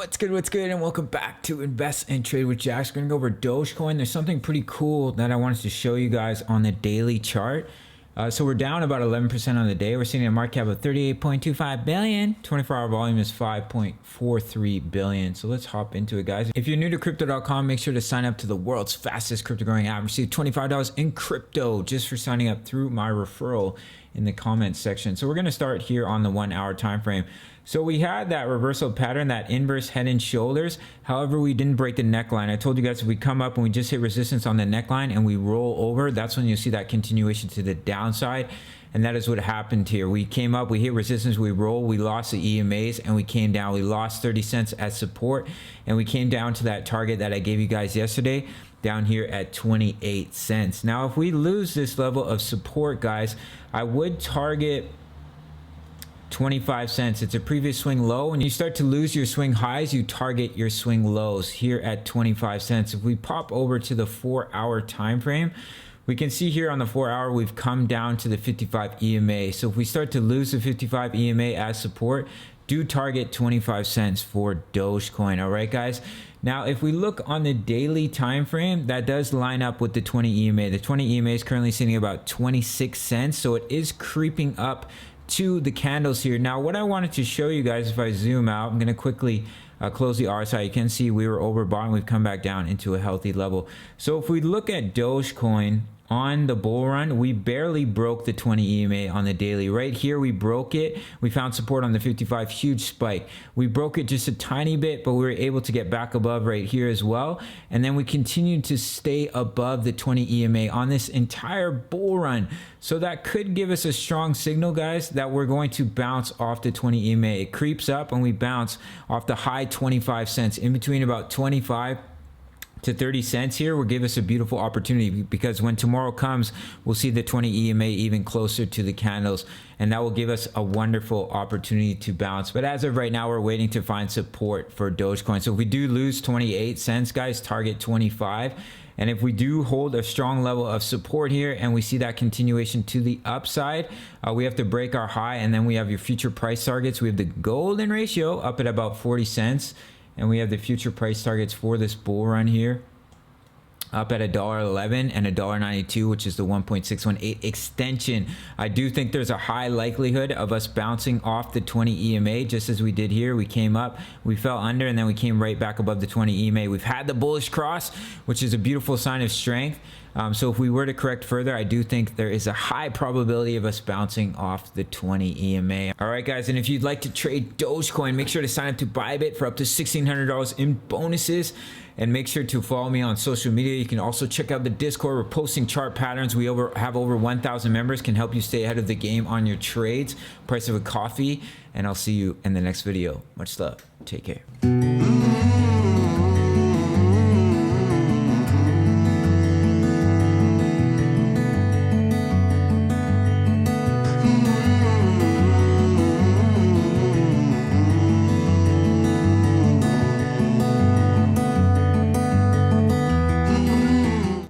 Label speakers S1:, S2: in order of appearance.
S1: What's good, and welcome back to Invest and Trade with Jax. We're gonna go over Dogecoin. There's something pretty cool that I wanted to show you guys on the daily chart. So we're down about 11% on the day. We're seeing a market cap of 38.25 billion. 24-hour volume is 5.43 billion. So let's hop into it, guys. If you're new to crypto.com, make sure to sign up to the world's fastest crypto growing app. Receive $25 in crypto just for signing up through my referral in the comments section. So we're going to start here on the 1 hour time frame. So we had that reversal pattern, that inverse head and shoulders. However, we didn't break the neckline. I told you guys if we come up and we just hit resistance on the neckline and we roll over, that's when you'll see that continuation to the downside. And that is what happened here. We came up, we hit resistance, we rolled, we lost the EMAs, and we came down. We lost 30 cents as support, and we came down to that target that I gave you guys yesterday, down here at 28 cents. Now, if we lose this level of support, guys, I would target 25 cents. It's a previous swing low. When you start to lose your swing highs, you target your swing lows here at 25 cents. If we pop over to the 4 hour time frame, we can see here on the 4 hour, we've come down to the 55 EMA. So if we start to lose the 55 EMA as support, do target 25 cents for Dogecoin. All right, guys. Now, if we look on the daily time frame, that does line up with the 20 EMA. The 20 EMA is currently sitting about 26 cents. So it is creeping up to the candles here. Now, what I wanted to show you guys, if I zoom out, I'm going to quickly close the RSI. You can see we were overbought and we've come back down into a healthy level. So if we look at Dogecoin on the bull run, we barely broke the 20 EMA on the daily. Right here, we broke it. We found support on the 55, huge spike. We broke it just a tiny bit, but we were able to get back above right here as well. And then we continued to stay above the 20 EMA on this entire bull run. So that could give us a strong signal, guys, that we're going to bounce off the 20 EMA. It creeps up and we bounce off the high 25 cents, in between about 25 to 30 cents here will give us a beautiful opportunity, because when tomorrow comes, we'll see the 20 EMA even closer to the candles, and that will give us a wonderful opportunity to bounce. But as of right now, we're waiting to find support for Dogecoin. So if we do lose 28 cents, guys, target 25. And if we do hold a strong level of support here and we see that continuation to the upside, we have to break our high, and then we have your future price targets. We have the golden ratio up at about 40 cents. And we have the future price targets for this bull run here up at $1.11 and $1.92, which is the 1.618 extension. I do think there's a high likelihood of us bouncing off the 20 EMA, just as we did here. We came up, we fell under, and then we came right back above the 20 EMA. We've had the bullish cross, which is a beautiful sign of strength. So if we were to correct further, I do think there is a high probability of us bouncing off the 20 EMA. All right, guys, and if you'd like to trade Dogecoin, make sure to sign up to Bybit for up to $1,600 in bonuses. And make sure to follow me on social media. You can also check out the Discord. We're posting chart patterns. We have over 1,000 members, can help you stay ahead of the game on your trades. Price of a coffee. And I'll see you in the next video. Much love. Take care.